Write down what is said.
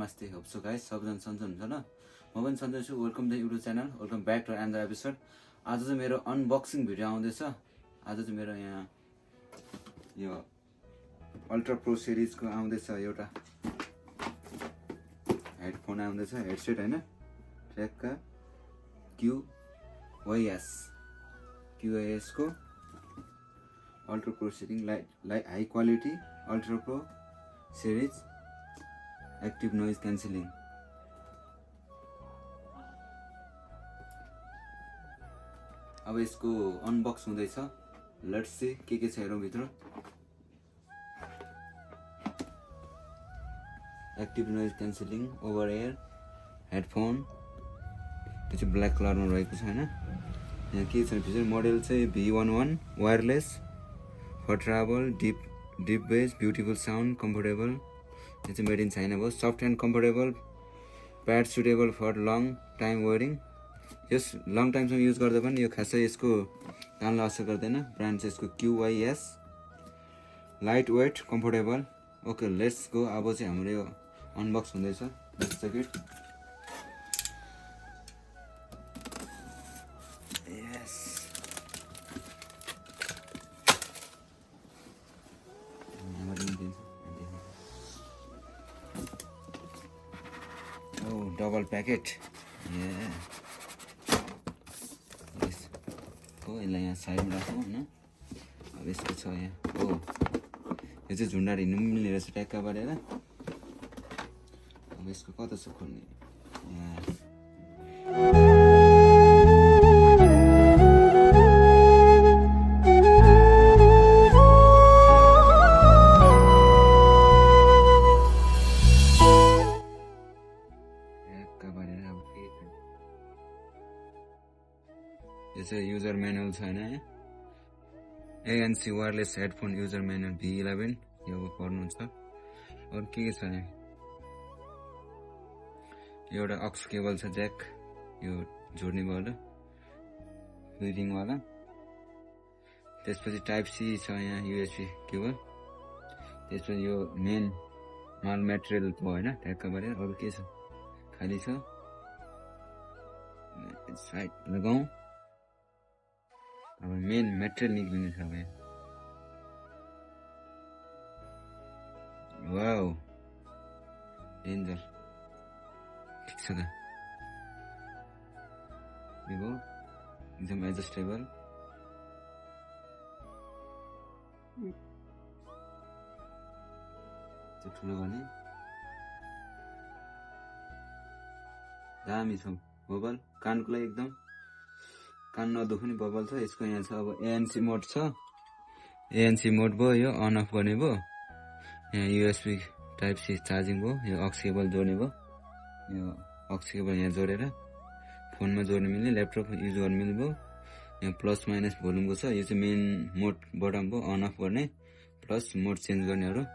नमस्ते hope so guys सबजना सन्चै हुनुहुन्छ ल म पनि सन्चै छु welcome to YouTube channel welcome back to another episode आज चाहिँ मेरो अनबक्सिङ भिडियो आउँदैछ आज चाहिँ मेरो यहाँ यो अल्ट्रा प्रो सिरिजको आउँदैछ एउटा हेडफोन आउँदैछ हेडसेट हैन ट्र्याकका QYS को ultra pro series like high quality ultra pro series active noise cancelling अब यसको अनबक्स हुँदैछ लेट्स सी के छ हेरौँ भित्र active noise cancelling over air headphone यो चाहिँ ब्ल्याक कलरमा रहेको छ हैन यहाँ के छ फिचर मोडल चाहिँ V11 wireless for travel deep bass beautiful sound comfortable यो चाहिँ मेड इन चाइना भयो soft and comfortable pad suitable for long time wearing यस लङ टाइमसम्म युज गर्दा पनि यो खासै यसको कानलाई असर गर्दैन ब्रान्ड चाहिँ यसको QYS light weight comfortable okay let's go अब चाहिँ हाम्रो यो अनबक्स हुँदैछ लेट्स चेक इट यस डबल प्याकेट हो यसलाई यहाँ साइडमा राखौँ होइन अब यसको छ यहाँ हो यो चाहिँ झुन्डा हिँड्नु पनि मिल्ने रहेछ ट्याक्का पारेर अब यसको कता छ खोल्ने यो चाहिँ युजर म्यानुअल छ होइन ANC wireless headphone user manual V11 यो पढ्नुहुन्छ अरू के छ यहाँ एउटा अक्स केबल छ ज्याक यो जोड्नेवाला रिङवाला त्यसपछि टाइप सी छ यहाँ USB केबल त्यसपछि यो मेन माल मेटेरियल भयो होइन ट्याक्का बारे अरू के छ खाली छ साइड लगाउँ अब मेन मेटेरियल निक्लिने छ अब वाउ डेन्जर ठिक छ त यो एकदम एडजस्टेबल ठुलो भने दामी छ बबल कानको लागि एकदम कान नदुख्ने बबल छ यसको यहाँ छ अब ANC मोड छ ANC मोड भयो यो अन अफ गर्ने भयो यहाँ USB टाइप सी चार्जिङ भयो यो अक्स केबल जोड्ने भयो यो अक्स केबल यहाँ जोडेर फोनमा जोड्नु मिल्ने ल्यापटप युज गर्नु मिल्ने भयो यहाँ प्लस माइनस भोल्युमको छ यो चाहिँ मेन मोड बटन भयो अन अफ गर्ने प्लस मोड चेन्ज गर्नेहरू